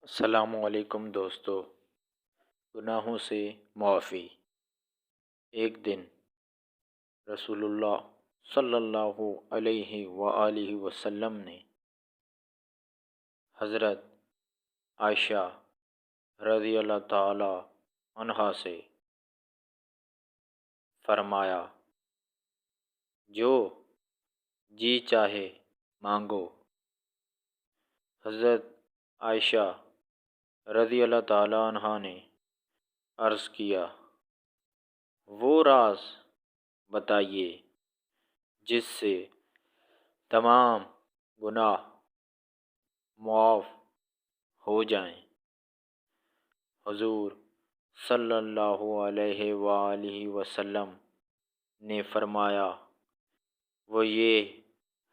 السلام علیکم دوستو، گناہوں سے معافی۔ ایک دن رسول اللہ صلی اللہ علیہ وآلہ وسلم نے حضرت عائشہ رضی اللہ تعالی عنہا سے فرمایا، جو جی چاہے مانگو۔ حضرت عائشہ رضی اللہ تعالی عنہا نے عرض کیا، وہ راز بتائیے جس سے تمام گناہ معاف ہو جائیں۔ حضور صلی اللہ علیہ وآلہ وسلم نے فرمایا، وہ یہ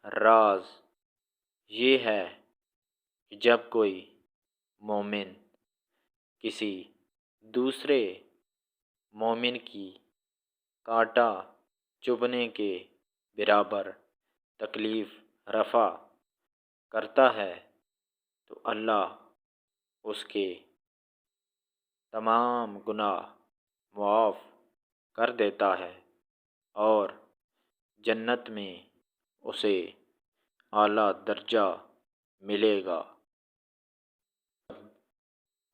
راز یہ ہے کہ جب کوئی مومن کسی دوسرے مومن کی کانٹا چبھنے کے برابر تکلیف رفع کرتا ہے تو اللہ اس کے تمام گناہ معاف کر دیتا ہے اور جنت میں اسے اعلیٰ درجہ ملے گا۔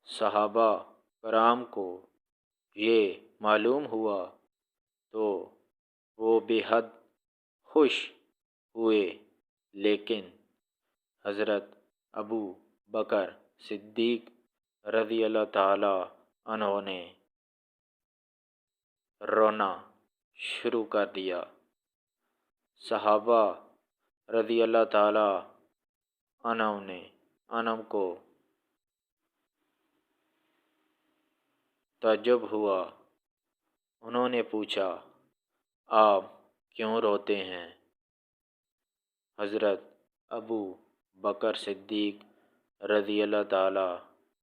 صحابہ کرام کو یہ معلوم ہوا تو وہ بے حد خوش ہوئے، لیکن حضرت ابو بکر صدیق رضی اللہ تعالی عنہ نے رونا شروع کر دیا۔ صحابہ رضی اللہ تعالی عنہم کو تعجب ہوا۔ انہوں نے پوچھا، آپ کیوں روتے ہیں؟ حضرت ابو بکر صدیق رضی اللہ تعالی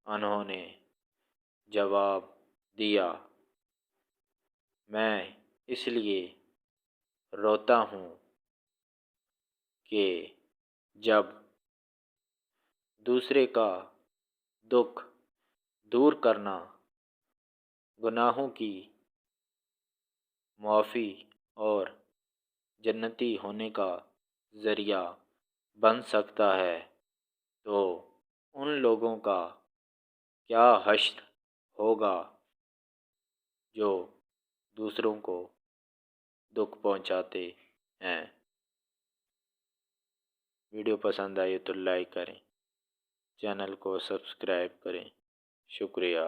عنہ نے جواب دیا، میں اس لیے روتا ہوں کہ جب دوسرے کا دکھ دور کرنا گناہوں کی معافی اور جنتی ہونے کا ذریعہ بن سکتا ہے، تو ان لوگوں کا کیا حشر ہوگا جو دوسروں کو دکھ پہنچاتے ہیں۔ ویڈیو پسند آئے تو لائک کریں، چینل کو سبسکرائب کریں۔ شکریہ۔